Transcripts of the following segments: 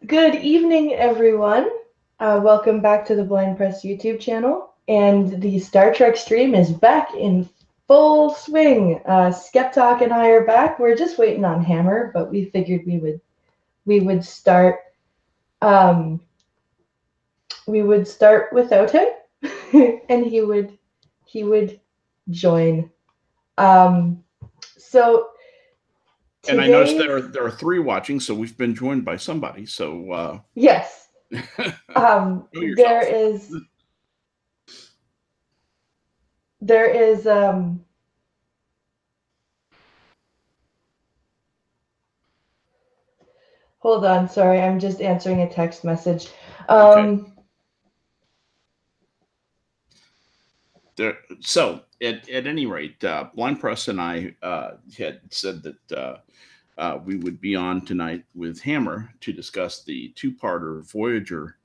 Good evening, everyone. Welcome back to the Blind Press YouTube channel. And the Star Trek stream is back in full swing. Skep Tock and I are back. We're just waiting on Hammer, but we figured we would start we would start without him, and he would join. Um, so And I noticed today's there are three watching, so we've been joined by somebody. So yes, know there yourself. is there is Hold on, sorry, I'm just answering a text message. Okay. Um, At any rate, Blind Press and I had said that we would be on tonight with Hammer to discuss the two-parter Voyager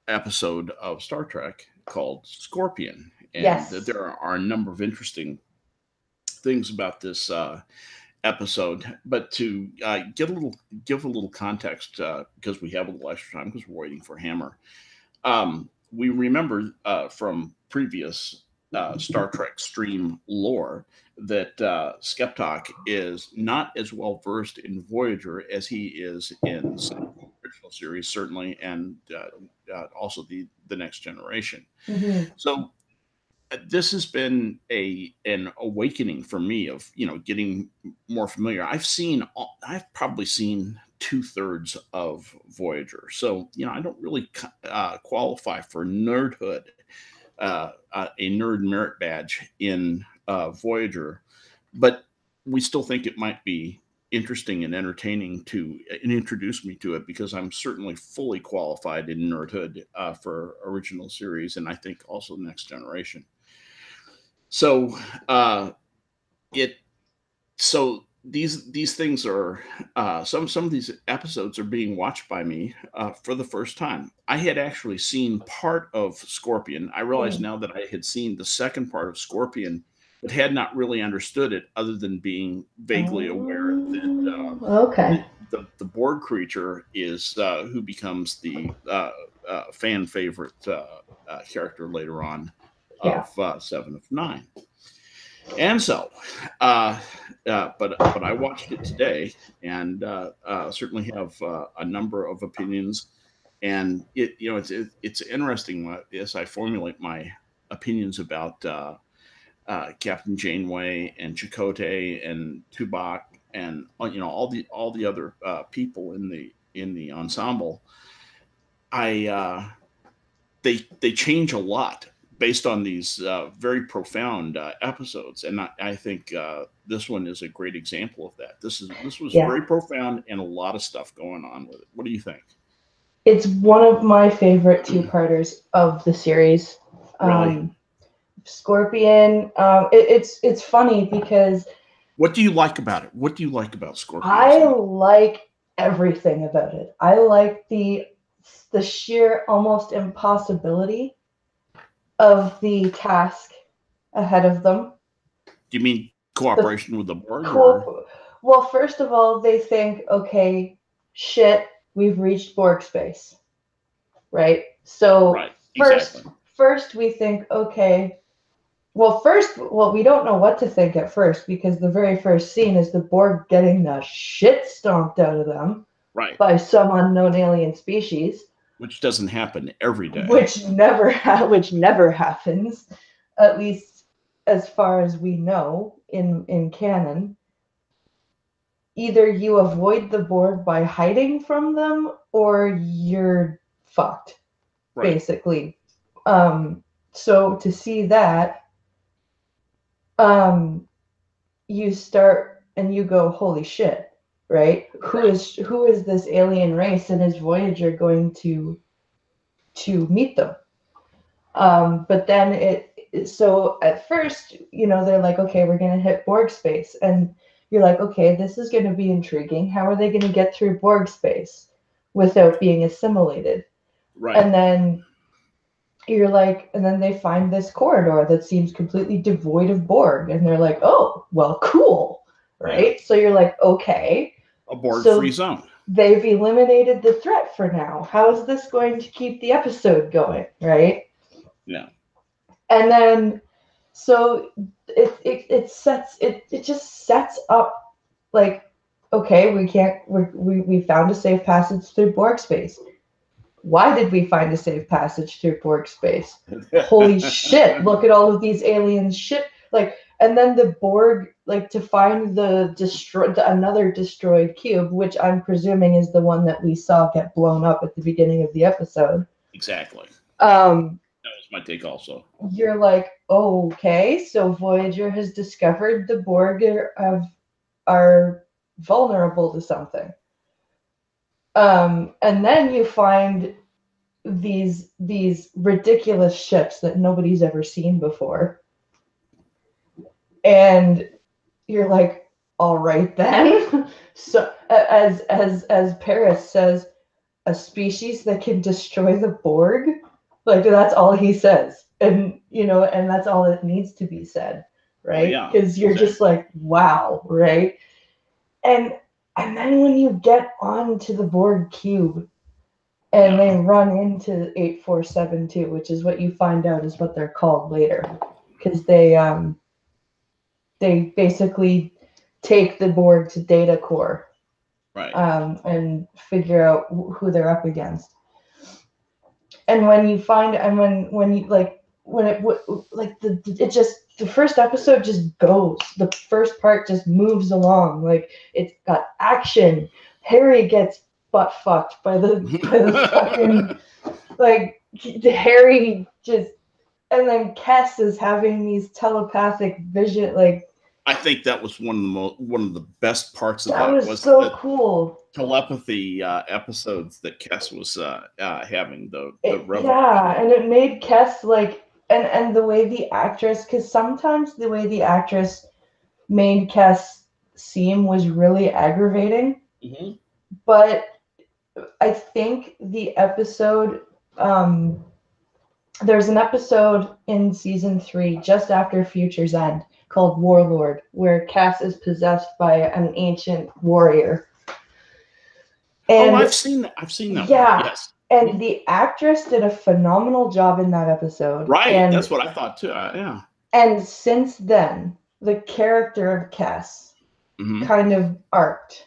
episode of Star Trek called Scorpion, and yes. there are a number of interesting things about this episode. But to give a little context, because we have a little extra time because we're waiting for Hammer. We remember from previous Star Trek stream lore that Skep Tock is not as well versed in Voyager as he is in some of the original series, certainly, and also the Next Generation. Hmm. So this has been a an awakening for me of getting more familiar. I've probably seen two-thirds of Voyager, so I don't really qualify for nerdhood, a nerd merit badge in Voyager, but we still think it might be interesting and entertaining to and introduce me to it because I'm certainly fully qualified in nerdhood for original series and I think also Next Generation. So it so these things are some of these episodes are being watched by me for the first time. I had actually seen part of Scorpion. I realize Mm. now that I had seen the second part of Scorpion, but had not really understood it other than being vaguely aware that Okay. the Borg creature is who becomes the fan favorite character later on Yeah. of Seven of Nine. And so, uh, but I watched it today, and certainly have a number of opinions. And it's interesting as I formulate my opinions about Captain Janeway and Chakotay and Tubok and all the other people in the ensemble. I they change a lot based on these very profound episodes, and I think this one is a great example of that. This was Yeah. very profound and a lot of stuff going on with it. What do you think? It's one of my favorite two-parters of the series. Really? Um, Scorpion. It's funny because What do you like about it? What do you like about Scorpion I so much? like everything about it. I like the sheer almost impossibility of the task ahead of them. Do you mean The cooperation with the Borg, or cool. Well, first of all, they think, okay, shit, we've reached Borg space, right? So right? first, Exactly. first we think, okay. Well, we don't know what to think at first because the very first scene is the Borg getting the shit stomped out of them Right. by some unknown alien species, Which doesn't happen every day. which never happens, at least as far as we know in canon. Either you avoid the Borg by hiding from them or you're fucked, Right. basically. Um, so to see that, um, you start and you go, holy shit, right? Who Right. is this alien race, and is Voyager going to meet them? But then so at first, they're like, okay, we're gonna hit Borg space, and you're like, okay, this is gonna be intriguing. How are they gonna get through Borg space without being assimilated? Right. And then and then they find this corridor that seems completely devoid of Borg, and they're like, oh, well, cool, Yeah. right? So you're like, okay, A Borg free so zone. they've eliminated the threat for now. How is this going to keep the episode going, right? Yeah. And then so it just sets up like, okay, we found a safe passage through Borg space. Why did we find a safe passage through Borg space? Holy shit, look at all of these alien shit. Like, and then the Borg, like, to find another destroyed cube, which I'm presuming is the one that we saw get blown up at the beginning of the episode. Exactly. Um, that was my take also. You're like, oh, okay, so Voyager has discovered the Borg are vulnerable to something. And then you find these ridiculous ships that nobody's ever seen before. And you're like, all right then. So as Paris says, a species that can destroy the Borg, like that's all he says. And and that's all that needs to be said, right? Because you're just like, wow, right? And then when you get onto the Borg cube and they run into 8472, which is what you find out is what they're called later, because they basically take the Borg to Data Core, right? And figure out who they're up against. And when you find, and when you like, when it like the first episode just goes. The first part just moves along. Like, it's got action. Harry gets butt fucked by the fucking, like, Harry just, and then Kes is having these telepathic vision, like. I think that was one of the best parts of that. Was so cool. Telepathy episodes that Kes was having the yeah, and it made Kes like, and the way the actress, because sometimes the way the actress made Kes seem was really aggravating. Mm-hmm. But I think the episode, there's an episode in season 3 just after Future's End called Warlord, where Kes is possessed by an ancient warrior. And I've seen that. Yeah. One. Yes. And the actress did a phenomenal job in that episode. Right. And that's what I thought too. Yeah. And since then, the character of Kes kind of arced.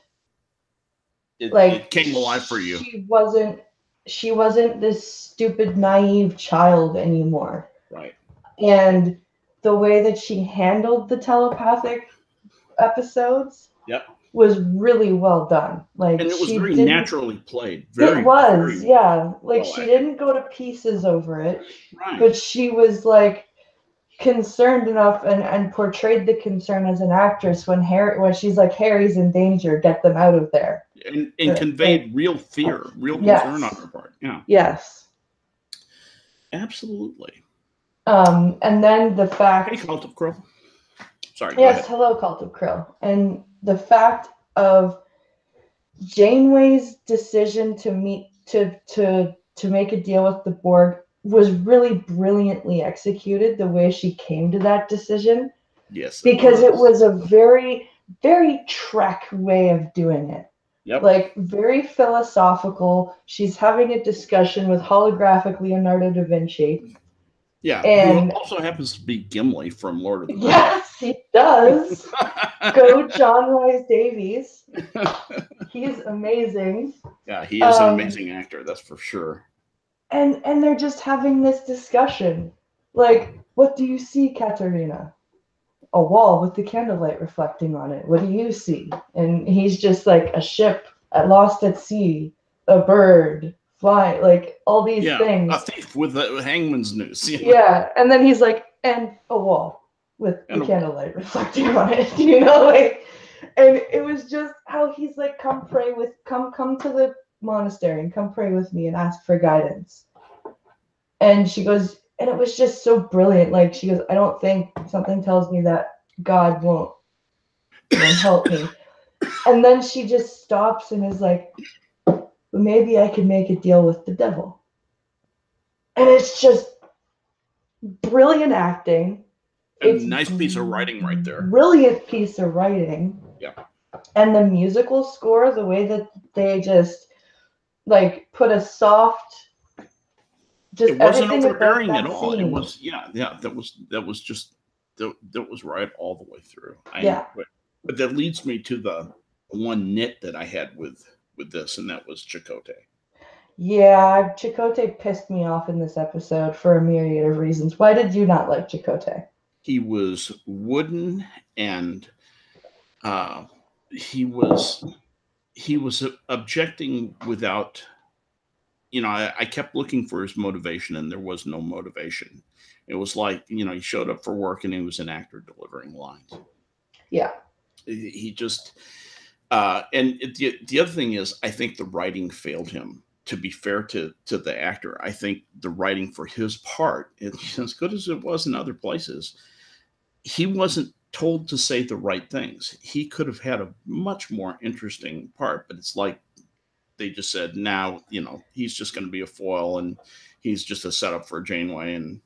It came alive for you. She wasn't this stupid, naive child anymore. Right. And the way that she handled the telepathic episodes was really well done. Like, and it was very naturally played. It was, yeah. Like, she didn't go to pieces over it. Right. But she was, like, concerned enough and portrayed the concern as an actress when she's like, Harry's in danger, get them out of there. And conveyed real fear, real concern on her part. Yeah. Yes. Absolutely. And then the fact. Hey, Cult of Krill. Sorry. Yes, hello, Cult of Krill. And the fact of Janeway's decision to make a deal with the Borg was really brilliantly executed. The way she came to that decision. Yes. Because it was a very, very Trek way of doing it. Yep. Like, very philosophical. She's having a discussion with holographic Leonardo da Vinci. Yeah, and who also happens to be Gimli from Lord of the Rings. Yes, he does. Go John Rhys Davies. He's amazing. Yeah, he is an amazing actor, that's for sure. And they're just having this discussion. Like, what do you see, Katerina? A wall with the candlelight reflecting on it. What do you see? And he's just like, a ship lost at sea, a bird, fly, like all these things. A thief with a hangman's noose. Yeah, and then he's like, and a wall with the candlelight reflecting on it, like, and it was just how he's like, come to the monastery and come pray with me and ask for guidance. And she goes, and it was just so brilliant. Like, she goes, I don't think, something tells me that God won't help me. And then she just stops and is like, maybe I could make a deal with the devil. And it's just brilliant acting. It's a nice piece of writing right there. Brilliant piece of writing. Yeah. And the musical score, the way that they just like put a soft, just It wasn't everything about overbearing at that all. It scene. was, yeah, that was just that was right all the way through. I Yeah. but that leads me to the one nit that I had with this, and that was Chakotay. Yeah, Chakotay pissed me off in this episode for a myriad of reasons. Why did you not like Chakotay? He was wooden, and uh, he was he was objecting without, I kept looking for his motivation, and there was no motivation. It was like, he showed up for work and he was an actor delivering lines. Yeah. He just and the other thing is, I think the writing failed him. To be fair to the actor, I think the writing for his part, as good as it was in other places, he wasn't told to say the right things. He could have had a much more interesting part, but it's like they just said, now, he's just going to be a foil, and he's just a setup for Janeway, and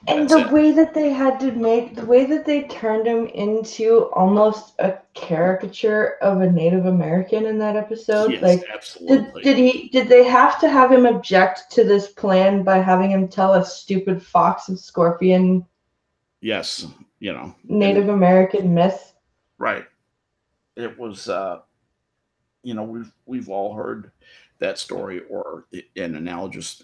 And that's the it. way that they had to make, the way that they turned him into almost a caricature of a Native American in that episode, Yes, like, absolutely. did they have to have him object to this plan by having him tell a stupid fox and scorpion Yes, Native and American myth? right. It was we've all heard that story, or an analogous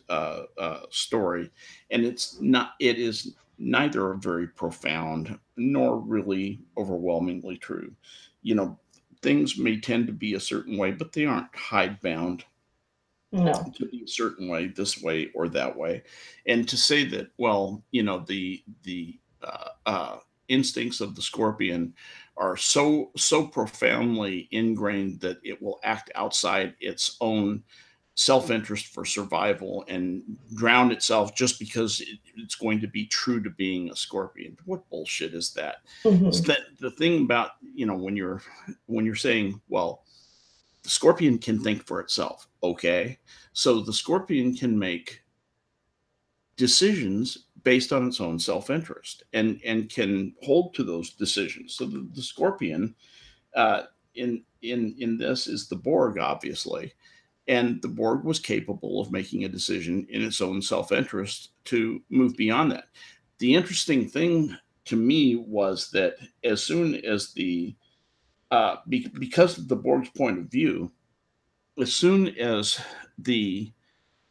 story, and it is neither very profound nor really overwhelmingly true. You know, things may tend to be a certain way, but they aren't hidebound No. to be a certain way, this way or that way. And to say that, well, the instincts of the scorpion are so profoundly ingrained that it will act outside its own self-interest for survival and drown itself just because it's going to be true to being a scorpion. What bullshit is that? It's Hmm. that the thing about, when you're saying, well, the scorpion can think for itself. Okay. So the scorpion can make decisions based on its own self-interest, and can hold to those decisions. So the scorpion, uh, in this, is the Borg, obviously, and the Borg was capable of making a decision in its own self-interest to move beyond that. The interesting thing to me was that as soon as because of the Borg's point of view, as soon as the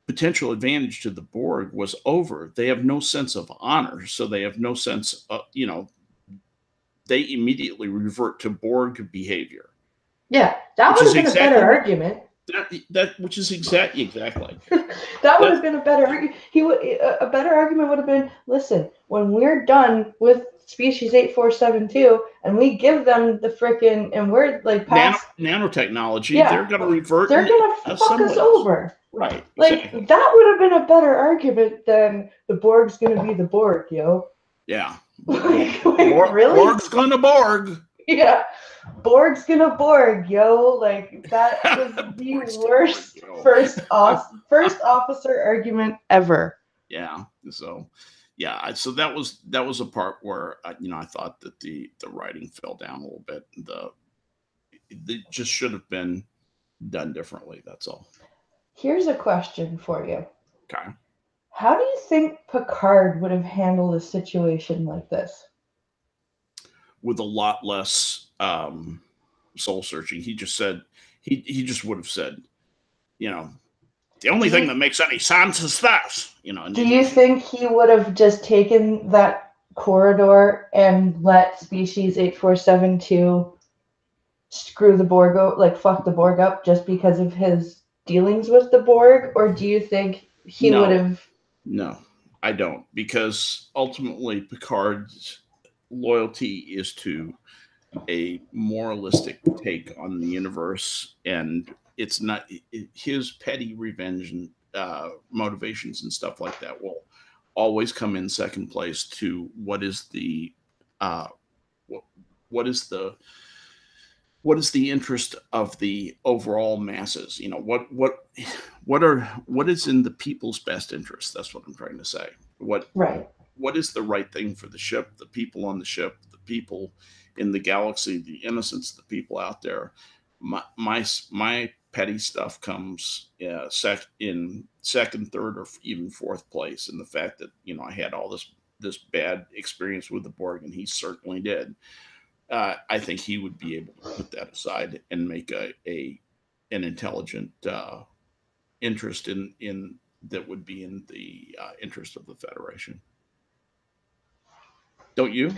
potential advantage to the Borg was over, they have no sense of honor. So they have no sense of, they immediately revert to Borg behavior, Yeah, that which would is have been a better exactly what argument. which is exactly That would that. have been a better argument. He would a better argument would have been, listen, when we're done with species 8472 and we give them the frickin' and we're like past, Nanotechnology, yeah, they're going to revert they're and gonna fuck us assemble us. over. Right, Like exactly. that would have been a better argument than the Borg's gonna be the Borg, yo. Yeah. Like really? Borg's going to Borg. Yeah. Borg's gonna Borg, yo. Like that was the Borg's going to Borg, worst yo. first officer argument ever. Yeah. So, yeah. So that was a part where I thought that the writing fell down a little bit. It just should have been done differently. That's all. Here's a question for you. Okay. How do you think Picard would have handled a situation like this? With a lot less soul searching, he just said he just would have said, you know, the only Do thing you that makes any sense is this, and do you think he would have just taken that corridor and let species 8472 screw the Borg up, like fuck the Borg up just because of his dealings with the Borg? Or do you think he would no, have. no, I don't, because ultimately Picard's loyalty is to a moralistic take on the universe, and it's not his petty revenge and motivations and stuff like that will always come in second place to uh, what, what is the what is the interest of the overall masses. What is in the people's best interest. That's what I'm trying to say. Right. What is the right thing for the ship, the people on the ship, the people in the galaxy, the innocents, the people out there. My petty stuff comes in second, third, or even fourth place, and the fact that I had all this bad experience with the Borg, and he certainly did. I think he would be able to put that aside and make a an intelligent interest in that would be in the interest of the Federation. Don't you?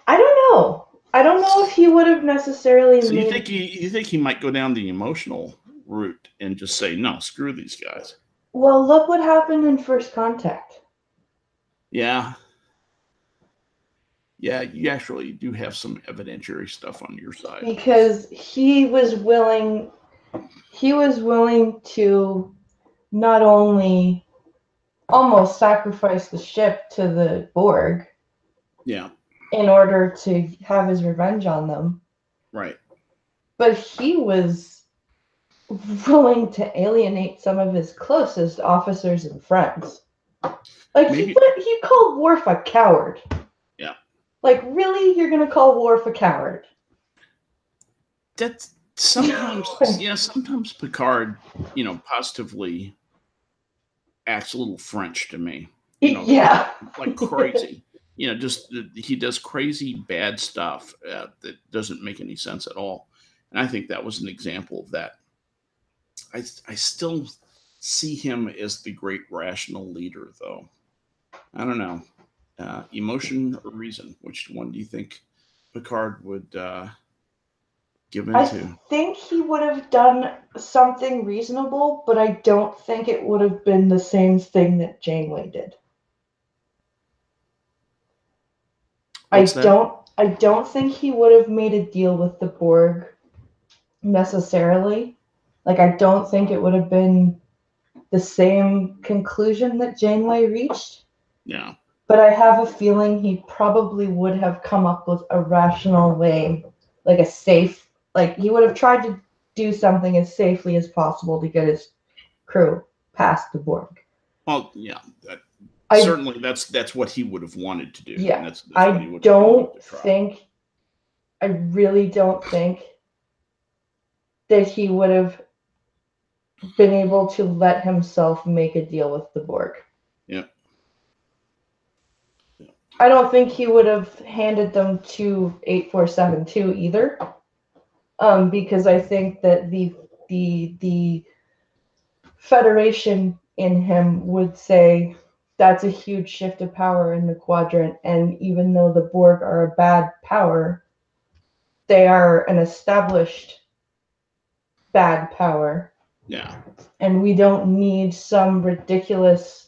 I don't know. I don't know if he would have necessarily So made. you think he might go down the emotional route and just say no, screw these guys? Well, look what happened in First Contact. Yeah, yeah, you actually do have some evidentiary stuff on your side. Because he was willing to not only almost sacrifice the ship to the Borg. Yeah. In order to have his revenge on them. Right. But he was willing to alienate some of his closest officers and friends. Like he called Worf a coward. Yeah. Like, really, you're gonna call Worf a coward? That's sometimes, sometimes Picard, positively acts a little French to me. Yeah. Like crazy. Just he does crazy bad stuff that doesn't make any sense at all. And I think that was an example of that. I still see him as the great rational leader, though. I don't know. Emotion or reason? Which one do you think Picard would give into? I think he would have done something reasonable, but I don't think it would have been the same thing that Janeway did. I don't think he would have made a deal with the Borg necessarily. Like, I don't think it would have been the same conclusion that Janeway reached. Yeah. But I have a feeling he probably would have come up with a rational way, like a safe, like he would have tried to do something as safely as possible to get his crew past the Borg. Well, yeah, certainly that's what he would have wanted to do. Yeah, that's I what he would don't think, I really don't think that he would have been able to let himself make a deal with the Borg. Yeah. I don't think he would have handed them to 8472 either, because I think that the Federation in him would say that's a huge shift of power in the quadrant, and even though the Borg are a bad power, they are an established bad power. Yeah. And we don't need some ridiculous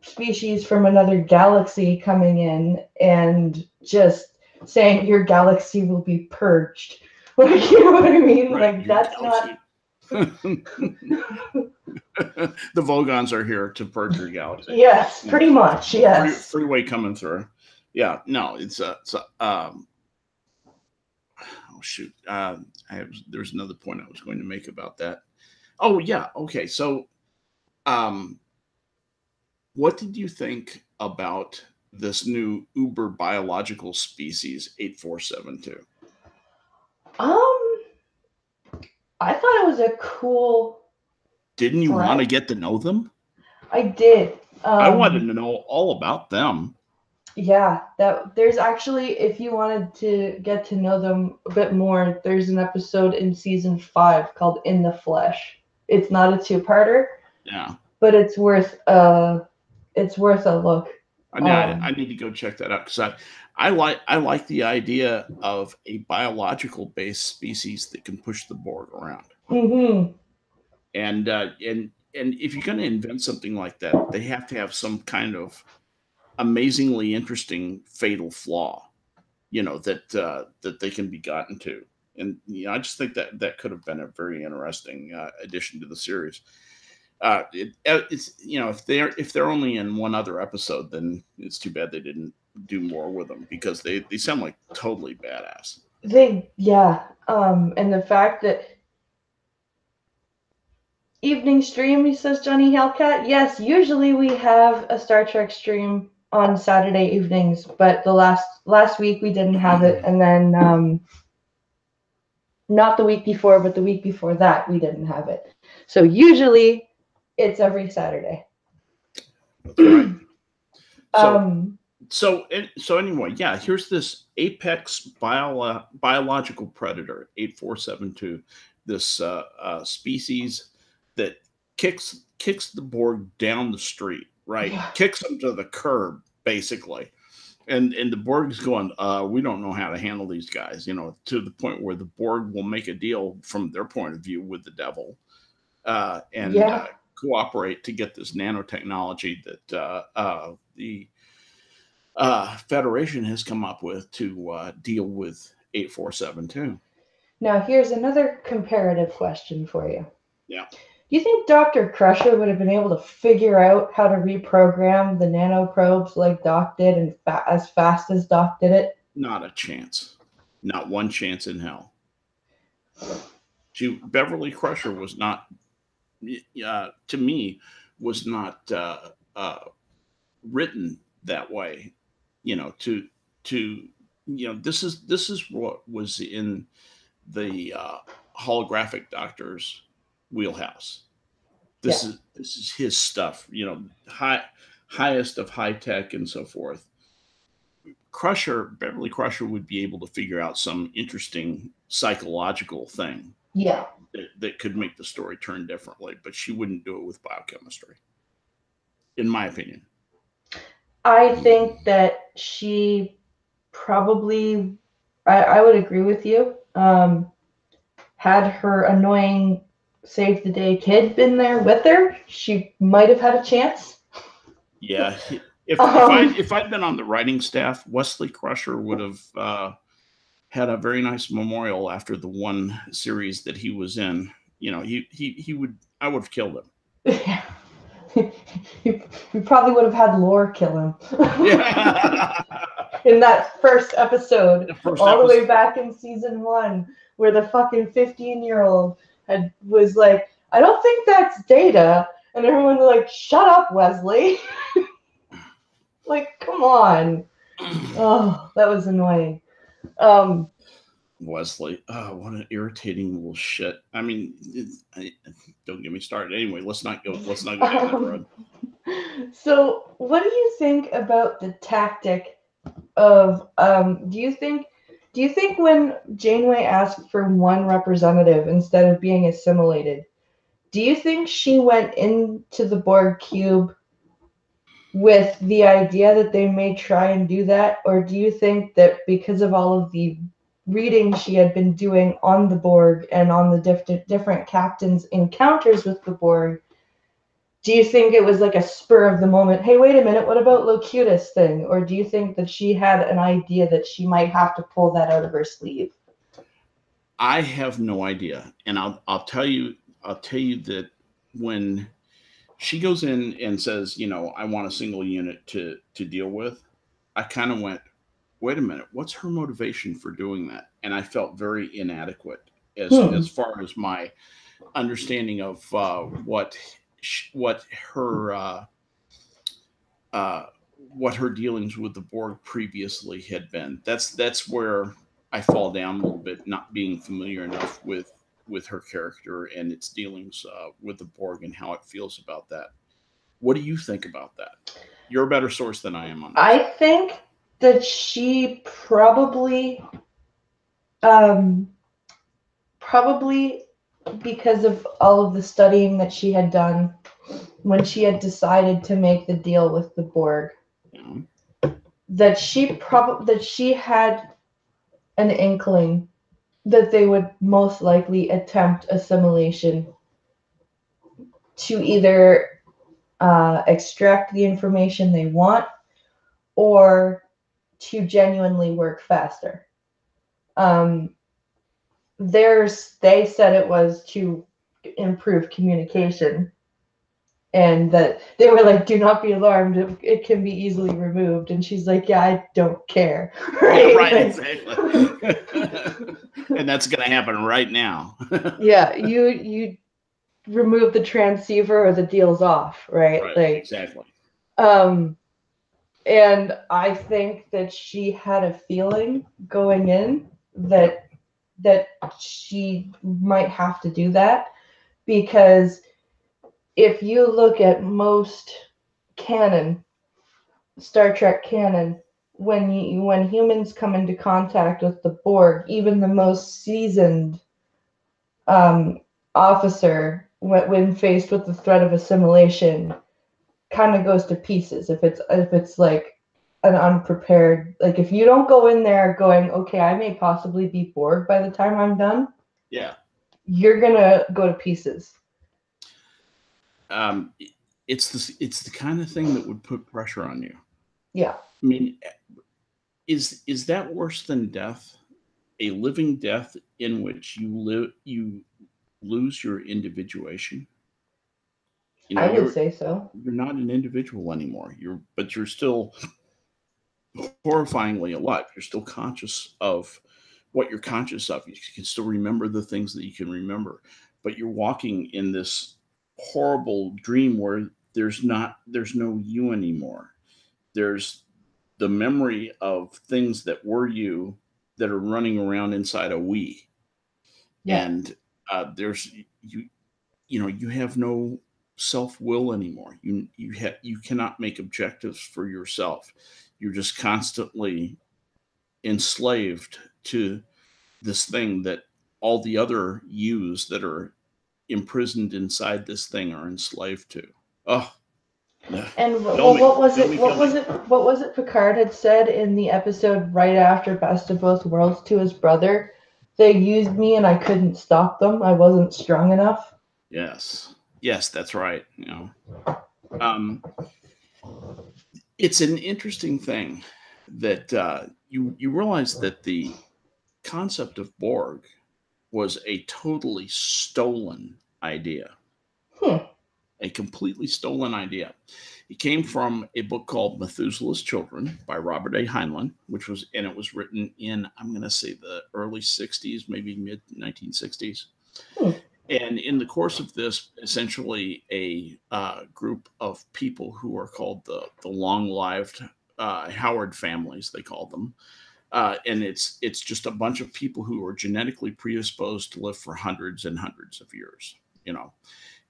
species from another galaxy coming in and just saying your galaxy will be purged. Like, you know what I mean? Right. Like, that's galaxy. Not. The Vogons are here to purge your galaxy. Yes, pretty much. Yes. Freeway coming through. Yeah. No, it's oh shoot. There's another point I was going to make about that. Oh yeah. Okay. So, what did you think about this new uber biological species 8472? I thought it was a cool. Didn't you want to get to know them? I did. I wanted to know all about them. Yeah, there's actually, if you wanted to get to know them a bit more, there's an episode in season 5 called "In the Flesh." It's not a two-parter. Yeah. But it's worth a look. I need to go check that out because I like the idea of a biological based species that can push the Borg around. Mm-hmm. And if you're going to invent something like that, they have to have some kind of amazingly interesting fatal flaw, that they can be gotten to. And I just think that could have been a very interesting addition to the series. It's if they're only in one other episode, then it's too bad they didn't do more with them because they sound like totally badass. And the fact that evening stream, he says, Johnny Hellcat. Yes, usually we have a Star Trek stream on Saturday evenings, but the last week we didn't have it, and then not the week before, but the week before that, we didn't have it. So usually it's every Saturday. That's right. So Um, so anyway, yeah, here's this apex biological predator 8472, this species that kicks the Borg down the street, right? yeah, Kicks them to the curb, basically. And the Borg's going, we don't know how to handle these guys, to the point where the Borg will make a deal from their point of view with the devil, and yeah. cooperate to get this nanotechnology that the Federation has come up with to deal with 8472. Now here's another comparative question for you. Yeah, Do you think Dr. Crusher would have been able to figure out how to reprogram the nanoprobes like Doc did and as fast as Doc did it? not a chance. Not one chance in hell. Beverly Crusher was not, to me, was not written that way. To this is what was in the holographic doctor's wheelhouse. Yeah. This is his stuff. Highest of high tech and so forth. Beverly Crusher would be able to figure out some interesting psychological thing Yeah. that could make the story turn differently, but she wouldn't do it with biochemistry, in my opinion. I think that she probably, I would agree with you. Had her annoying save the day kid been there with her, she might have had a chance. Yeah, Um, if I'd been on the writing staff, Wesley Crusher would have had a very nice memorial after the one series that he was in. He would I would have killed him. yeah. You probably would have had Lore kill him Yeah, in that first episode, the first all the way episode. back in season 1, where the fucking 15-year-old was like, "I don't think that's Data," and everyone was like, "Shut up, Wesley!" Like, come on. Oh, that was annoying. Um, Wesley, oh, what an irritating little shit. I mean, don't get me started. Anyway, let's not go. Let's not go down that um, road. so, what do you think about the tactic of? Do you think when Janeway asked for one representative instead of being assimilated, do you think she went into the Borg cube with the idea that they may try and do that, or do you think that because of all of the reading she had been doing on the Borg and on the different captains' encounters with the Borg, do you think it was like a spur of the moment, hey, wait a minute, what about Locutus thing? Or do you think that she had an idea that she might have to pull that out of her sleeve? I have no idea, and I'll tell you that when she goes in and says, I want a single unit to deal with, I kind of went, wait a minute, what's her motivation for doing that? And I felt very inadequate as Hmm. far as my understanding of what her uh, what her dealings with the Borg previously had been. That's where I fall down a little bit, not being familiar enough with her character and its dealings with the Borg and how it feels about that. What do you think about that? You're a better source than I am on this. I think that she um, probably because of all of the studying that she had done when she had decided to make the deal with the Borg, You know? that she had an inkling that they would most likely attempt assimilation to either extract the information they want or to genuinely work faster. Um, they said it was to improve communication, and that they were like, "Do not be alarmed, it can be easily removed." And she's like, "Yeah, I don't care." Yeah, Right, right, like, exactly. And that's going to happen right now. yeah, you remove the transceiver or the deal's off, right? Right, Like, exactly. um and I think that she had a feeling going in that that she might have to do that, because if you look at most canon, Star Trek canon, when humans come into contact with the Borg, even the most seasoned um, officer, when faced with the threat of assimilation, kind of goes to pieces if it's like an unprepared, like if you don't go in there going, okay, I may possibly be Borg by the time I'm done, Yeah. you're gonna go to pieces. Um, it's the kind of thing that would put pressure on you. Yeah, I mean, is that worse than death? A living death in which you lose your individuation. You know, I would say so. you're not an individual anymore. You're still horrifyingly alive. You're still conscious of what you're conscious of. You can still remember the things that you can remember, but you're walking in this horrible dream where there's no you anymore. There's the memory of things that were you that are running around inside a we, Yeah. and there's you you know you have no self will anymore. You cannot make objectives for yourself. You're just constantly enslaved to this thing that all the other yous that are imprisoned inside this thing are enslaved to. Oh, no. And Feel well, me, what was feel it? me, What feel was me. it? What was it? Picard had said in the episode right after Best of Both Worlds to his brother, "They used me and I couldn't stop them. I wasn't strong enough." Yes, yes, that's right. Um, it's an interesting thing that you realize that the concept of Borg was a totally stolen idea, Hmm. a completely stolen idea. It came from a book called Methuselah's Children by Robert A. Heinlein, and it was written in, I'm going to say, the early 60s, maybe mid 1960s. Hmm. And in the course of this, essentially a group of people who are called the long-lived Howard families, they call them, and it's just a bunch of people who are genetically predisposed to live for hundreds and hundreds of years. You know,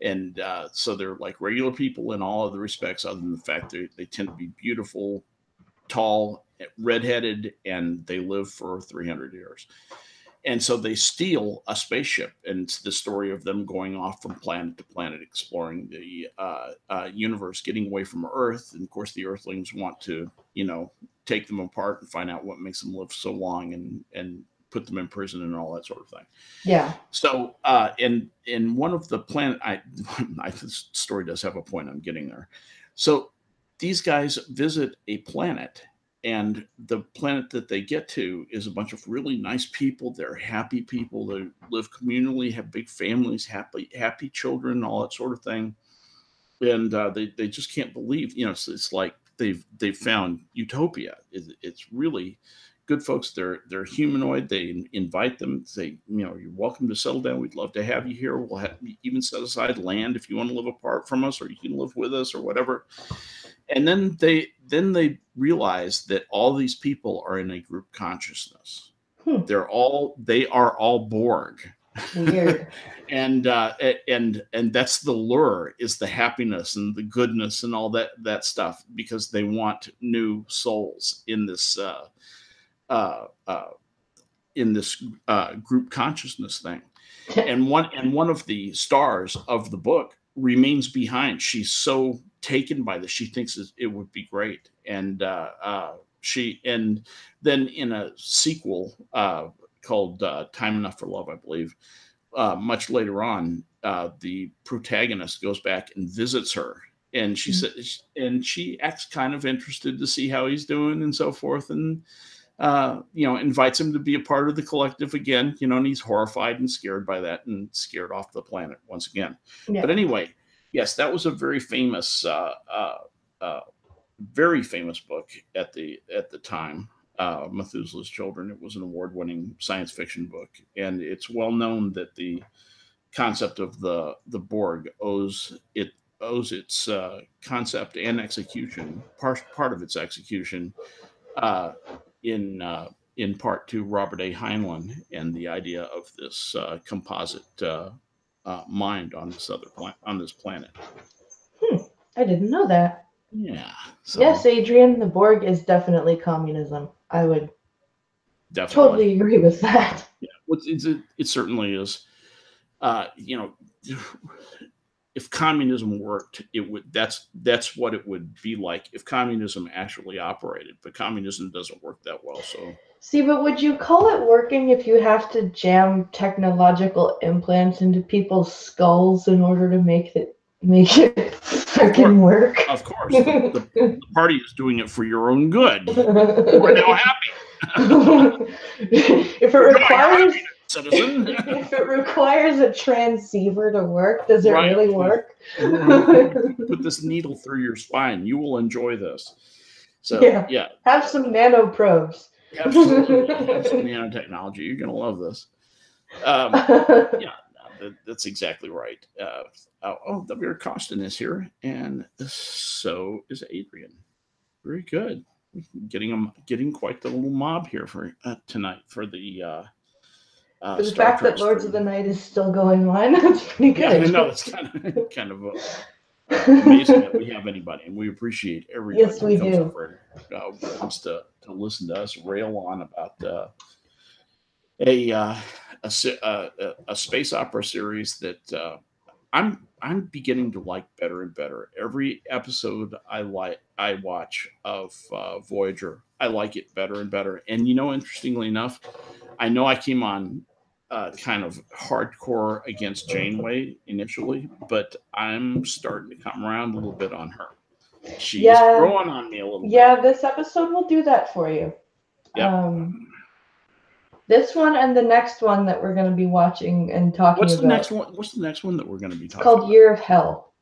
and so they're like regular people in all other respects, other than the fact that they tend to be beautiful, tall, redheaded, and they live for 300 years. And so they steal a spaceship, and it's the story of them going off from planet to planet, exploring the universe, getting away from Earth. And of course, the Earthlings want to, take them apart and find out what makes them live so long, and put them in prison and all that sort of thing. Yeah. So, in one of the planet, this story does have a point. I'm getting there. So, these guys visit a planet, and the planet that they get to is a bunch of really nice people. They're happy people. They live communally, have big families, happy children, all that sort of thing. And they just can't believe, it's like they've found utopia. It's really good folks. They're humanoid. They invite them, say, you're welcome to settle down. We'd love to have you here. We'll even set aside land if you want to live apart from us, or you can live with us, or whatever. And then they realize that all these people are in a group consciousness. Hmm. They are all Borg. Weird. And that's the lure, is the happiness and the goodness and all that stuff, because they want new souls uh, uh, in this group consciousness thing. And one of the stars of the book remains behind. She's so taken by this, she thinks it would be great. And then in a sequel called Time Enough for Love, I believe, much later on, the protagonist goes back and visits her, and she acts kind of interested to see how he's doing and so forth, and invites him to be a part of the collective again, and he's horrified and scared by that, and scared off the planet once again. But Yeah. anyway, yes, that was a uh, very famous book at the time. Methuselah's Children. It was an award-winning science fiction book, and it's well known that the concept of the Borg owes its concept and execution, part of its execution, uh, in in part to Robert A. Heinlein and the idea of this composite mind on this on this planet. Hmm, I didn't know that. Yeah, Yes, so Adrian, the Borg is definitely communism. I would definitely, totally agree with that. yeah, it certainly is. You know, if communism worked, it would. That's what it would be like if communism actually operated. But communism doesn't work that well. So See, but would you call it working if you have to jam technological implants into people's skulls in order to make it of course, freaking work? the party is doing it for your own good. You are now happy. if it Enjoy your requires happiness, citizen. if it requires a transceiver to work, does it Right. really work? Put this needle through your spine. You will enjoy this. So Yeah. yeah, Have some nano probes. absolutely. Have some nanotechnology. You're gonna love this. Yeah, that's exactly right. W.R. Costin is here, and so is Adrian. Very good. Getting quite the little mob here for tonight for the For the Star fact Trek that Lords of the stream. Night is still going on, that's pretty Yeah, I good. know that's kind of amazing that we have anybody, and we appreciate everybody Yes, who we comes do. over and wants to listen to us rail on about a, uh, a space opera series that I'm beginning to like better and better. Every episode I watch of Voyager, I like it better and better. And interestingly enough, I know I came on kind of hardcore against Janeway initially, but I'm starting to come around a little bit on her. She's Yeah, growing on me a little bit. yeah, this episode will do that for you. Yep. This one and the next one that we're going to be watching and talking What's the about. next one? What's the next one that we're going to be It's talking called about? Year of Hell.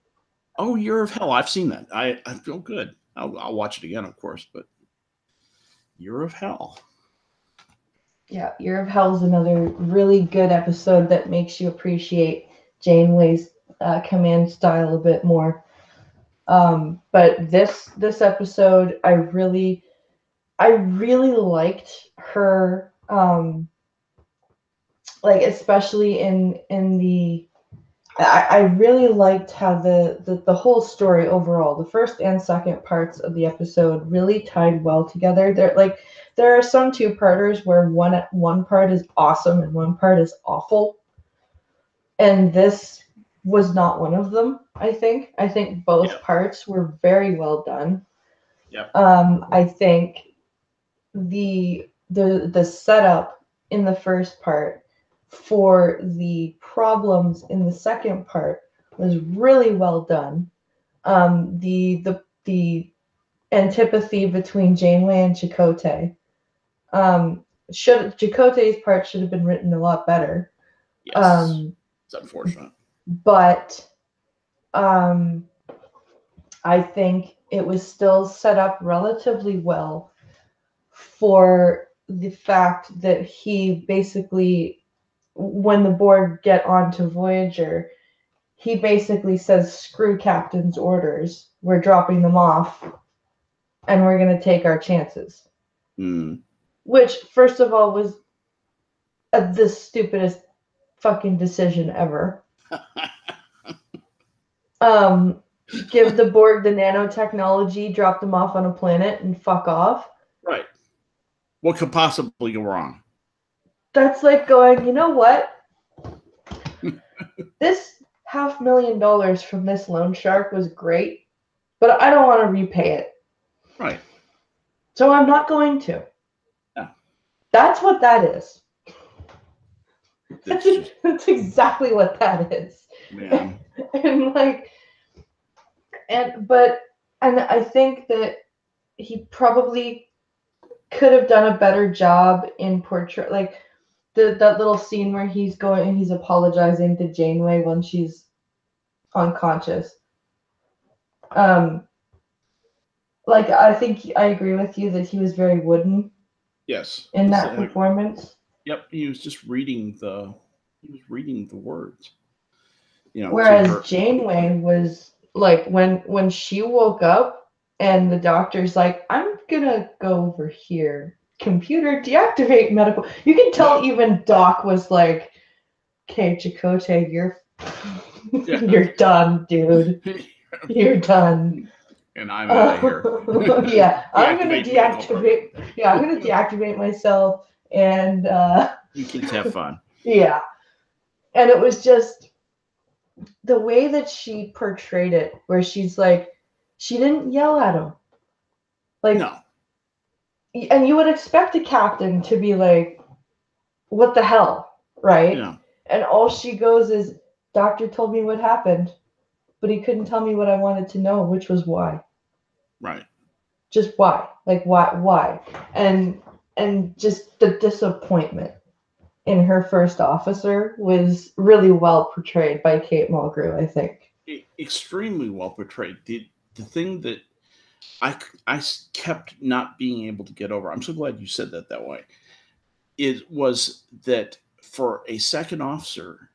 Oh, Year of Hell. I've seen that. I feel good. I'll watch it again, of course, but Year of Hell. Yeah, Year of Hell is another really good episode that makes you appreciate Janeway's command style a bit more. But this episode, I really liked her. Like especially in the I really liked how the whole story overall, the first and second parts of the episode really tied well together. There are some two-parters where one part is awesome and one part is awful. And this was not one of them, I think. I think both Yep. parts were very well done. Yep. I think the setup in the first part for the problems in the second part was really well done. The antipathy between Janeway and Chakotay. Chakotay's part should have been written a lot better. Yes. It's unfortunate. But I think it was still set up relatively well for the fact that he basically, when the Borg get onto Voyager, he basically says, screw Captain's orders. We're dropping them off and we're going to take our chances. Mm. Which, first of all, was the stupidest fucking decision ever. Give the Borg the nanotechnology, drop them off on a planet, and fuck off. Right. What could possibly go wrong? That's like going, you know what? This $500,000 from this loan shark was great, but I don't want to repay it. Right. So I'm not going to. Yeah. That's what that is. Just, that's exactly what that is. Man. And I think that he probably could have done a better job in portray, like that little scene where he's going and he's apologizing to Janeway when she's unconscious. I think I agree with you that he was very wooden. Yes. In that performance. Yep, he was just reading the words. Whereas Janeway was like when she woke up and the doctor's like, I'm gonna go over here computer, deactivate medical. You can tell even Doc was like, okay, Chakotay, you're done, dude. You're done. And I'm out of here. Yeah, I'm gonna deactivate. Yeah, I'm gonna deactivate myself, and you kids have fun. Yeah, and it was just the way that she portrayed it, where she's like, she didn't yell at him, like, no. And you would expect a captain to be like, what the hell, right? Yeah. And all she goes is, doctor told me what happened, but he couldn't tell me what I wanted to know, which was why. Right. Just why? Like why? And just the disappointment in her first officer was really well portrayed by Kate Mulgrew, I think. Extremely well portrayed. The thing that I kept not being able to get over, I'm so glad you said that way, it was that for a second officer,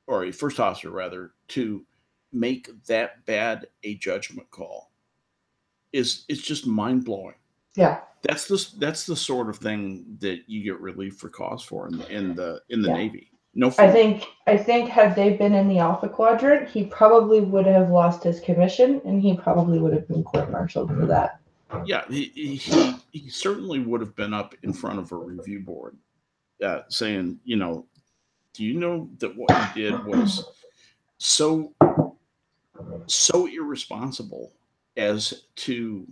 or a first officer rather, to make that bad a judgment call is it's just mind blowing. Yeah. That's the sort of thing that you get relief for cause for in the Yeah. Navy. No I fool. think had they been in the Alpha Quadrant, he probably would have lost his commission, and he probably would have been court-martialed for that. Yeah, he certainly would have been up in front of a review board, saying, do you know that what you did was so irresponsible as to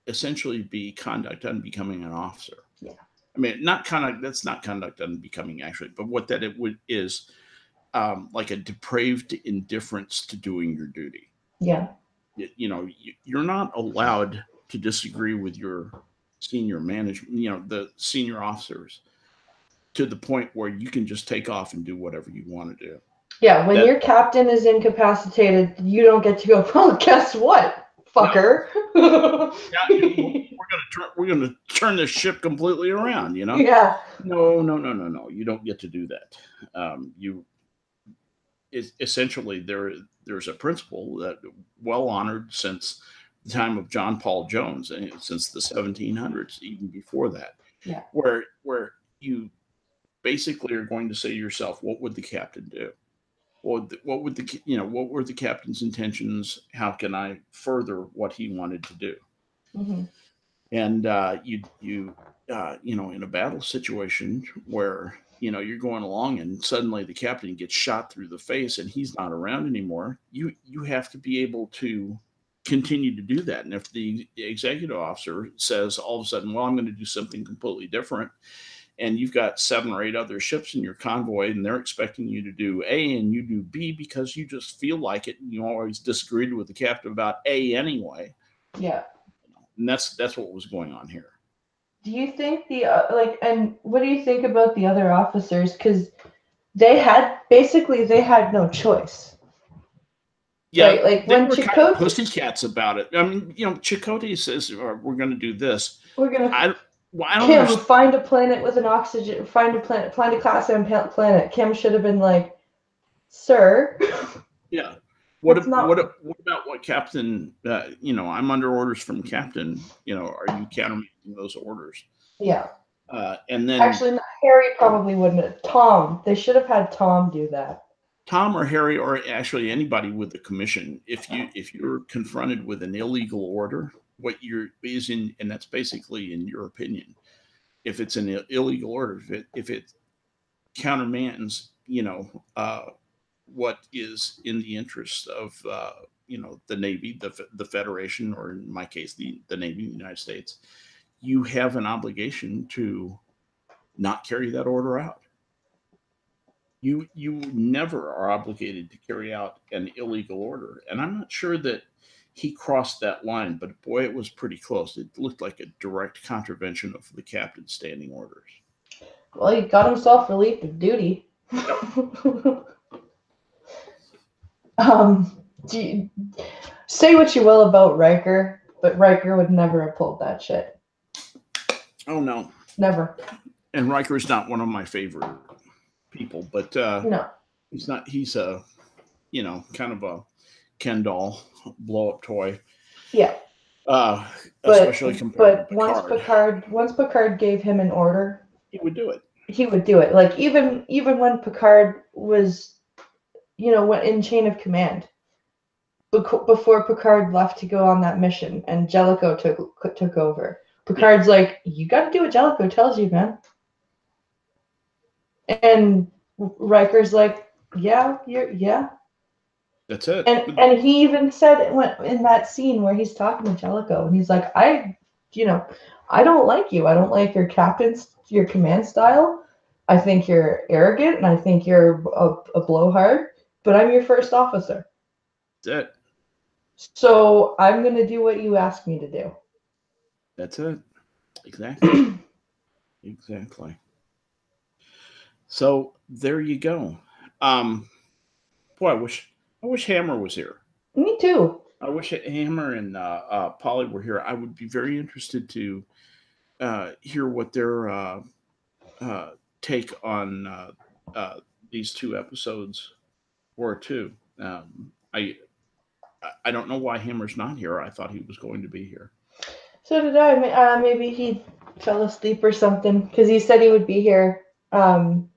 essentially be conduct unbecoming an officer. Yeah. I mean, not conduct. That's not conduct unbecoming, actually. But what that it would is like a depraved indifference to doing your duty. Yeah. You're not allowed to disagree with your senior management. The senior officers to the point where you can just take off and do whatever you want to do. Yeah, when That your captain is incapacitated, you don't get to go, well, guess what, fucker? No. Yeah, we're gonna turn this ship completely around. Yeah. No. You don't get to do that. You is essentially there's a principle that well honored since the time of John Paul Jones, and since the 1700s, even before that. Yeah. Where you basically are going to say to yourself, what would the captain do? What were the captain's intentions? How can I further what he wanted to do? Mm-hmm. And in a battle situation where you're going along and suddenly the captain gets shot through the face and he's not around anymore, you have to be able to continue to do that. And if the executive officer says all of a sudden, well, I'm going to do something completely different, and you've got 7 or 8 other ships in your convoy and they're expecting you to do A and you do B because you just feel like it, and you always disagreed with the captain about A anyway. Yeah. And that's what was going on here. Do you think and what do you think about the other officers? Because they had no choice. Yeah, right? Like they when were kind of pussycats about it. I mean, Chakotay says, we're going to do this. We're going to I don't Kim, understand. find a planet with an oxygen, find a class M planet. Kim should have been like, sir. Yeah. What about what Captain, I'm under orders from Captain, are you countermanding those orders? Yeah. And then actually, Harry probably wouldn't have. Tom, they should have had Tom do that. Tom or Harry or actually anybody with the commission, if you're confronted with an illegal order, and that's basically in your opinion, if it's an illegal order, if it countermands, what is in the interest of the Navy, the Federation, or in my case, the Navy of the United States, you have an obligation to not carry that order out. You never are obligated to carry out an illegal order, and I'm not sure that he crossed that line, but boy, it was pretty close. It looked like a direct contravention of the captain's standing orders. Well, he got himself relieved of duty. Yep. Say what you will about Riker, but Riker would never have pulled that shit. Oh no, never. And Riker's not one of my favorite people, but no, he's not. He's a kind of a Ken doll blow up toy. Yeah. uh, But especially compared to but Picard. Once Picard gave him an order, He would do it. he would do it. Like even when Picard was, went in chain of command, before Picard left to go on that mission and Jellicoe took over. Yeah, Picard's like, you got to do what Jellicoe tells you, man. And Riker's like, yeah. that's it. And he even said in that scene where he's talking to Jellicoe, and he's like, you know, I don't like you. I don't like your command style. I think you're arrogant, and I think you're a blowhard. But I'm your first officer, That's it. so I'm gonna do what you ask me to do. That's it. Exactly. Exactly. So there you go. Um, boy, I wish Hammer was here. Me too. I wish Hammer and Polly were here. I would be very interested to hear what their uh, take on uh, these two episodes were too. I don't know why Hammer's not here. I thought he was going to be here. So did I. Maybe he fell asleep or something because he said he would be here. Um,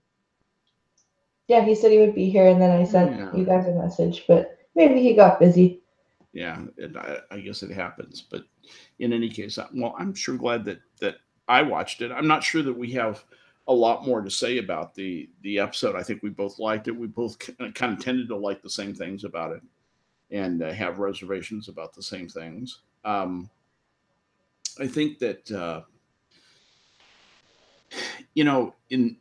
yeah, he said he would be here, and then I sent Yeah, you guys a message, but maybe he got busy. yeah. I guess it happens, but in any case, I'm sure glad that I watched it. I'm not sure that we have a lot more to say about the episode. I think we both liked it. We both kind of tended to like the same things about it, and have reservations about the same things. I think that you know, in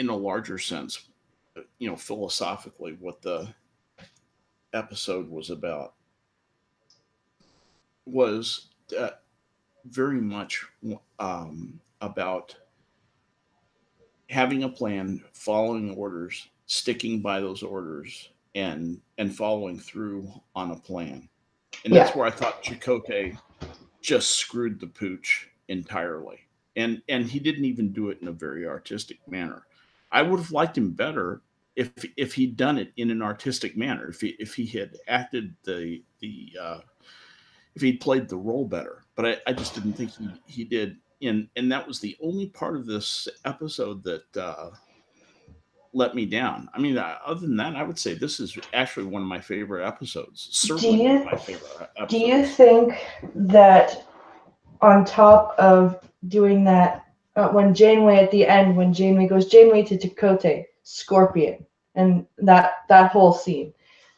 a larger sense, philosophically, what the episode was about was very much about having a plan, following orders, sticking by those orders, and following through on a plan. And Yeah. that's where I thought Chakotay just screwed the pooch entirely. And he didn't even do it in a very artistic manner. I would have liked him better if he'd done it in an artistic manner. If he had acted the if he'd played the role better. But I just didn't think he did. And that was the only part of this episode that let me down. I mean, other than that, I would say this is actually one of my favorite episodes. Do Certainly one of you my favorite do you episodes. think that on top of doing that, when Janeway at the end, when Janeway to Chakotay, Scorpion, and that whole scene,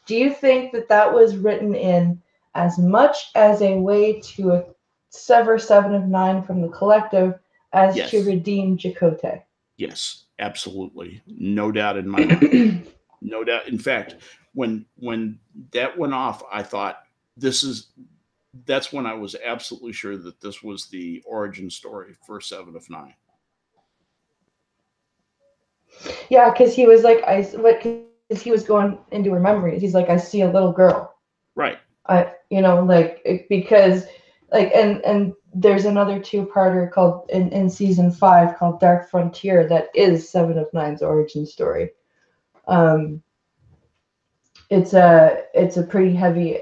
do you think that was written in as much as a way to sever Seven of Nine from the collective as to Yes, redeem Chakotay? yes, absolutely, no doubt in my mind. No doubt. In fact, when that went off, I thought this is that's when I was absolutely sure that this was the origin story for Seven of Nine. Yeah, because he was like, because he was going into her memories. He's like, I see a little girl. Right. Because and there's another two-parter called in season 5 called Dark Frontier that is Seven of Nine's origin story. Um, it's a pretty heavy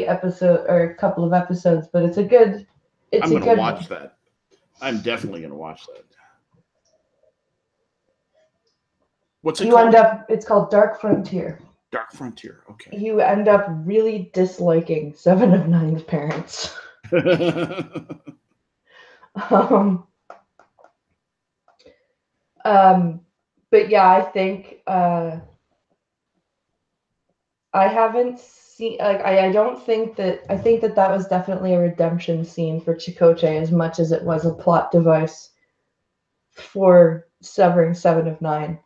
episode or a couple of episodes, but it's I'm a going to good watch one. that. I'm definitely going to watch that. What's it You end called? up It's called Dark Frontier. Dark Frontier. Okay. You end up really disliking Seven of Nine's parents. um, um, but yeah, I think I haven't seen I don't think that I think that was definitely a redemption scene for Chakotay as much as it was a plot device for severing Seven of Nine.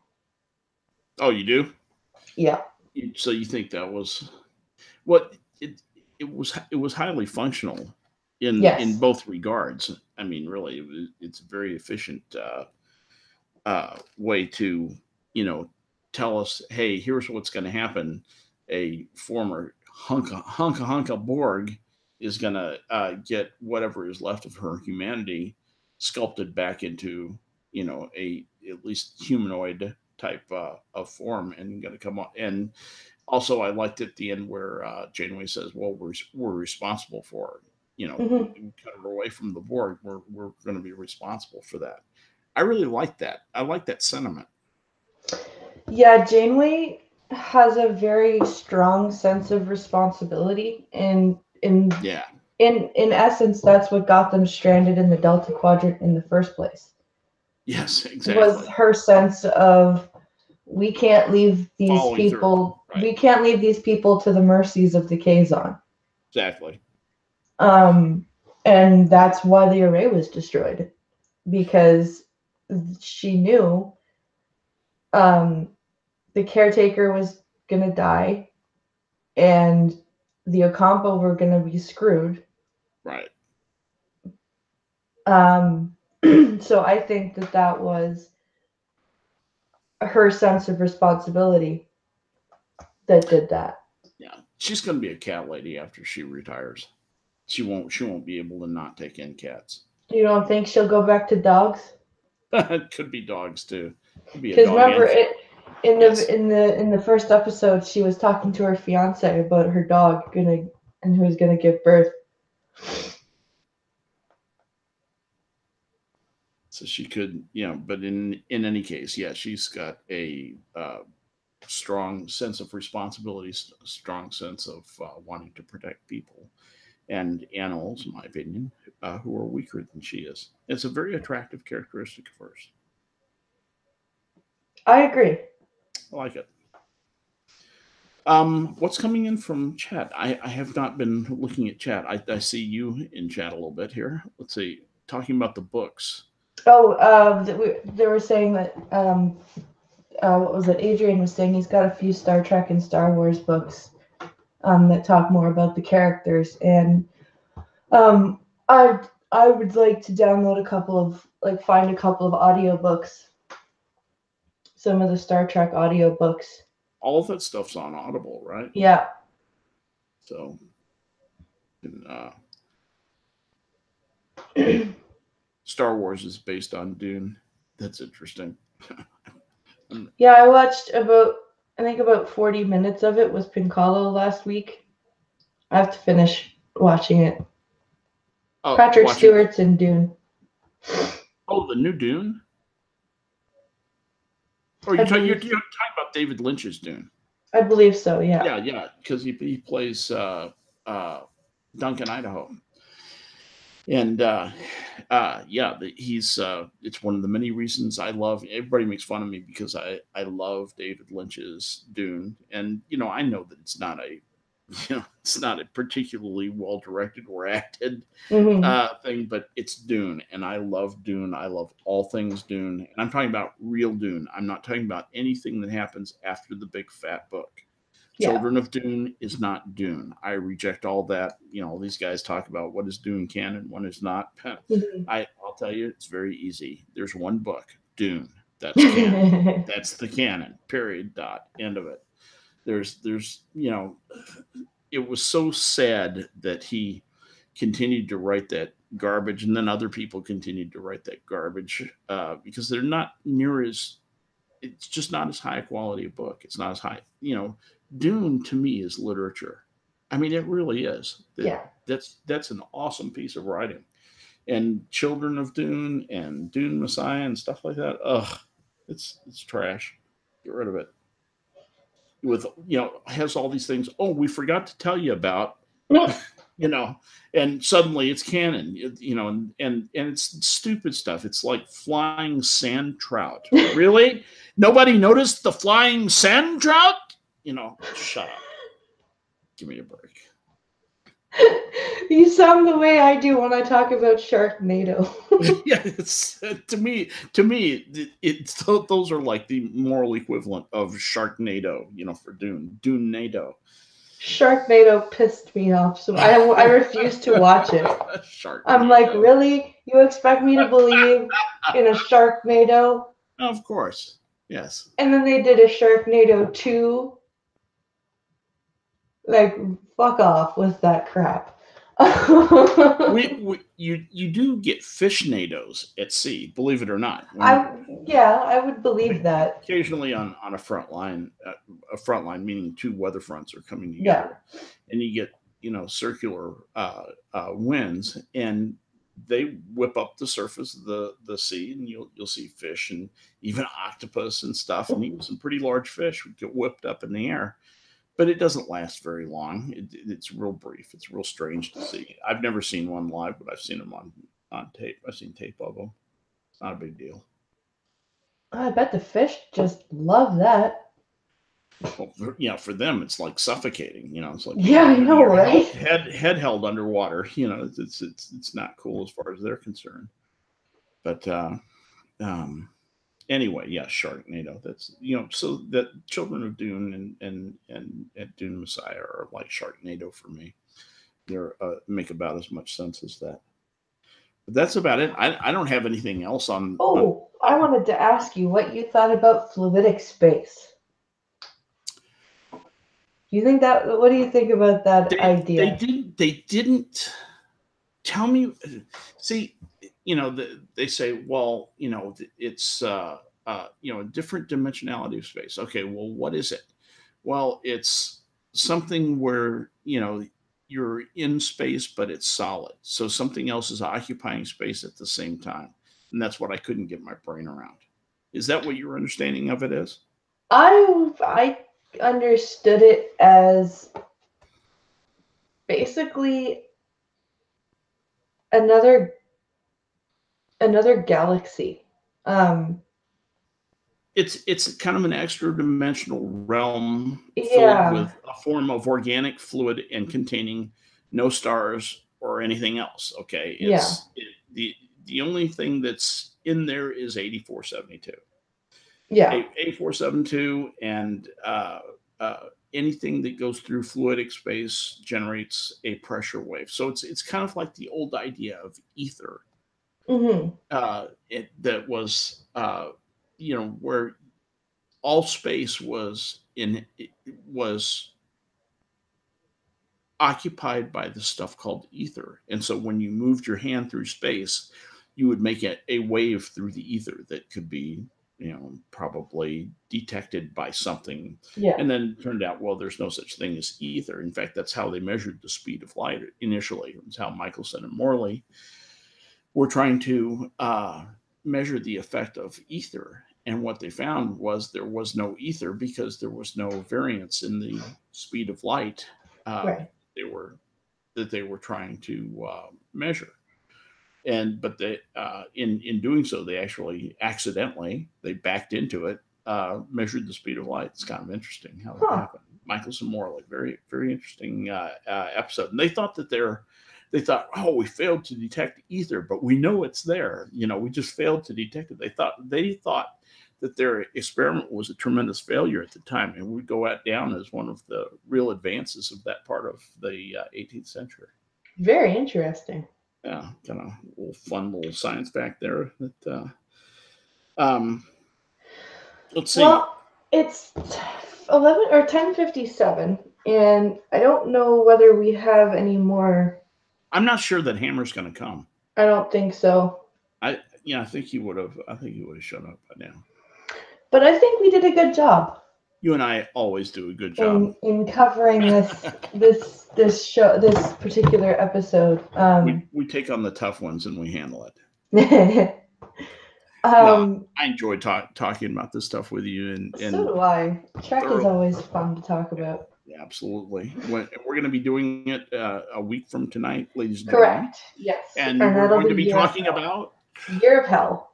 Oh, you do? Yeah. So you think that was what it was highly functional in Yes. both regards. I mean, really, it's a very efficient way to tell us, hey, here's what's going to happen. A former hunka Borg is going to get whatever is left of her humanity sculpted back into a at least humanoid type of form and going to come on. And also, I liked at the end where Janeway says, "Well, we're responsible for it. Hmm. We cut her away from the Borg. We're going to be responsible for that." I really like that. I like that sentiment. Yeah, Janeway has a very strong sense of responsibility, and Yeah. in essence, that's what got them stranded in the Delta Quadrant in the first place. Yes. Was Exactly. her sense of we can't leave these Following through. people Right. we can't leave these people to the mercies of the Kazon. Exactly. Um, and that's why the array was destroyed, because she knew um, the caretaker was gonna die and the Ocampo were gonna be screwed. Right. Um, so I think that was her sense of responsibility that did that. Yeah. She's going to be a cat lady after she retires. She won't be able to not take in cats. You don't think she'll go back to dogs? It could be dogs too. Could be a Because dog remember, and it in the yes. in the in the first episode, she was talking to her fiance about her dog gonna and who's gonna give birth. So she could, but in any case, yeah, she's got a strong sense of responsibility, strong sense of wanting to protect people and animals, in my opinion, who are weaker than she is. It's a very attractive characteristic of hers. I agree. I like it. What's coming in from chat? I have not been looking at chat. I see you in chat a little bit here. Let's see. Talking about the books. Oh, they were saying that what was it? Adrian was saying he's got a few Star Trek and Star Wars books that talk more about the characters, and um, I would like to download a couple of find a couple of audiobooks, some of the Star Trek audiobooks. All of that stuff's on Audible, right? Yeah. So, Star Wars is based on Dune. That's interesting. Yeah, I watched I think about 40 minutes of it with Pincalo last week. I have to finish watching it. Oh, Patrick watching. Stewart's in Dune. Oh, the new Dune. Or I you're believe talking about David Lynch's Dune? I believe so, yeah. Yeah, yeah, because he plays Duncan, Idaho, and yeah, he's it's one of the many reasons I love. Everybody makes fun of me because I love David Lynch's Dune, and I know that it's not a it's not a particularly well directed or acted Hmm. thing, but it's Dune, and I love Dune. I love all things Dune, and I'm talking about real Dune. I'm not talking about anything that happens after the big fat book. Yeah. Children of Dune is not Dune. I reject all that. These guys talk about what is Dune canon, what is not. Hmm. I'll tell you, it's very easy. There's one book, Dune. That's canon. That's the canon. Period. Dot. End of it. There's it was so sad that he continued to write that garbage, and then other people continued to write that garbage because they're not near as. It's just not as high a quality a book. It's not as high. Dune to me is literature. I mean, it really is. Yeah. That's an awesome piece of writing. And Children of Dune and Dune Messiah and stuff like that. Ugh, it's trash. Get rid of it. With has all these things. Oh, we forgot to tell you about you know and suddenly it's canon, and it's stupid stuff. It's like flying sand trout. Really, nobody noticed the flying sand trout? Shut up. Give me a break. You sound the way I do when I talk about Sharknado. Yeah, it's it's those are like the moral equivalent of Sharknado, for Dune NATO. Sharknado pissed me off, so I refuse to watch it. I'm like, Sharknado. really? You expect me to believe in a Sharknado? Of course. Yes. And then they did a Sharknado 2. Like, fuck off with that crap. You do get fishnado at sea, believe it or not. Yeah, I would believe that. Occasionally on a front line meaning two weather fronts are coming Yeah. together, and you get circular winds, and they whip up the surface of the sea, and you'll see fish and even octopus and stuff, and even some pretty large fish would get whipped up in the air. But it doesn't last very long. It's real brief. It's real strange to see. I've never seen one live, but I've seen them on tape. I've seen tape of them. Not a big deal. I bet the fish just love that. Well, for them, it's like suffocating. It's like Yeah, I know, your right? head held underwater. It's not cool as far as they're concerned. But um, anyway, yeah, Sharknado. That's so that Children of Dune and Dune Messiah are like Sharknado for me. They're make about as much sense as that. But that's about it. I don't have anything else on. Oh, I wanted to ask you what you thought about fluidic space. What do you think about that idea? They didn't tell me. See, they say, well, it's a different dimensionality of space. Okay, well, what is it? Well, it's something where you're in space, but it's solid. So something else is occupying space at the same time, and that's what I couldn't get my brain around. Is that what your understanding of it is? I understood it as basically another galaxy. Um, It's kind of an extra dimensional realm filled yeah, with a form of organic fluid and containing no stars or anything else. Okay, yeah, the only thing that's in there is 8472. yeah, 8472 and anything that goes through fluidic space generates a pressure wave. So it's kind of like the old idea of ether. hmm, That was where all space was occupied by this stuff called ether. And so when you moved your hand through space, you would make a wave through the ether that could be, probably detected by something. yeah, And then it turned out, well, there's no such thing as ether. In fact, that's how they measured the speed of light initially. It's how Michelson and Morley were trying to measure the effect of ether. And what they found was there was no ether because there was no variance in the speed of light uh, right, they were that they were trying to measure. And but they in doing so, they actually accidentally they backed into it, measured the speed of light. It's kind of interesting how that huh? happened. Michelson Morley, very very interesting episode. And they thought, oh, we failed to detect ether, but we know it's there. We just failed to detect it. They thought that their experiment was a tremendous failure at the time and would go out down as one of the real advances of that part of the 18th century. Very interesting. Yeah, kind of little fun little science fact there. That um, let's see. Well, it's 11 or 10:57, and I don't know whether we have any more. I'm not sure that Hammer's going to come. I don't think so. I think he would have. I think he would have shown up by now. But I think we did a good job You and I always do a good job. in covering this show, this particular episode. We take on the tough ones and we handle it. No, um, I enjoy talking about this stuff with you, and so do I. Trek is thoroughly. always fun to talk about. Yeah, absolutely. We're going to be doing it a week from tonight, ladies and gentlemen. Correct. Yes. And we're that'll going to be Year of talking Hell. about Year of Hell.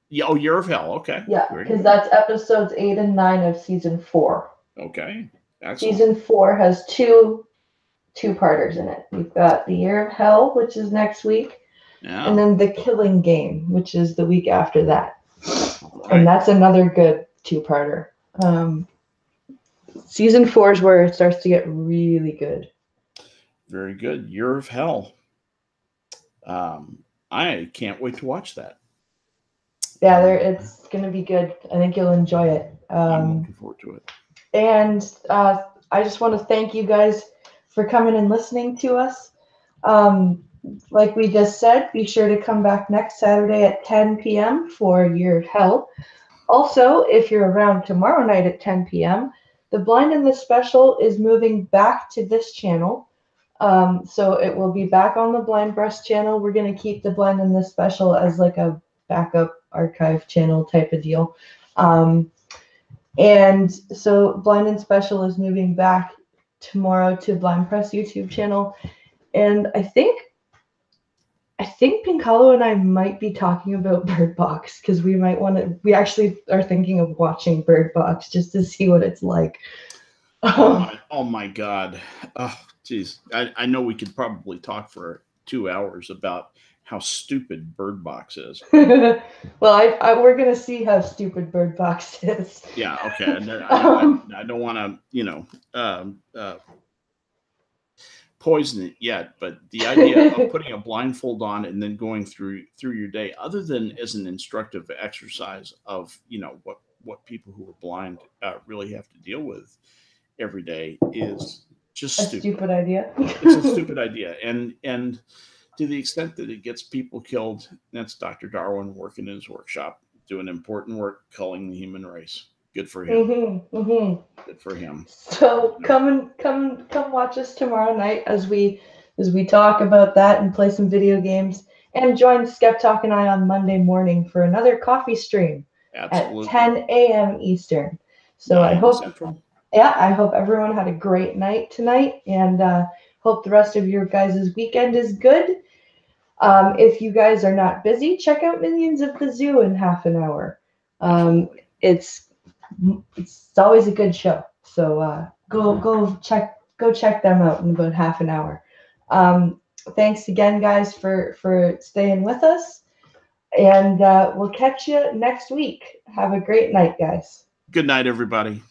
Year of Hell. Okay. Yeah, Very because good. that's episodes 8 and 9 of season 4. Okay. Excellent. Season 4 has two-parters in it. We've got the Year of Hell, which is next week, Yeah. and then the Killing Game, which is the week after that. All And right. that's another good two-parter. Season 4 is where it starts to get really good. Very good. Year of Hell. I can't wait to watch that. Yeah, it's going to be good. I think you'll enjoy it. I'm looking forward to it. And I just want to thank you guys for coming and listening to us. Like we just said, be sure to come back next Saturday at 10 p.m. for Year of Hell. Also, if you're around tomorrow night at 10 p.m., the Blind and the Special is moving back to this channel. So it will be back on the Blind Breast channel. We're going to keep the Blind and the Special as like a backup archive channel type of deal. And so Blind and Special is moving back tomorrow to Blind Press YouTube channel. And I think Pincalo and I might be talking about Bird Box because we actually are thinking of watching Bird Box just to see what it's like. Oh my God. Oh, geez. I know we could probably talk for 2 hours about how stupid Bird Box is. Well, we're gonna see how stupid Bird Box is. Yeah. Okay. I don't want to, poison it yet, but the idea of putting a blindfold on and then going through your day, other than as an instructive exercise of what people who are blind really have to deal with every day, is just A stupid. stupid idea. It's a stupid idea, and to the extent that it gets people killed, that's Dr. Darwin working in his workshop, doing important work, culling the human race. Good for him. Good for him. So come watch us tomorrow night as we talk about that and play some video games, and join Skep Tock and I on Monday morning for another coffee stream Absolutely. at 10 a.m. Eastern. So 9 Central. I hope everyone had a great night tonight, and hope the rest of your guys' weekend is good. If you guys are not busy, check out Minions of the Zoo in half an hour. It's always a good show. So go check them out in about half an hour. Thanks again, guys, for staying with us, and we'll catch you next week. Have a great night, guys. Good night, everybody.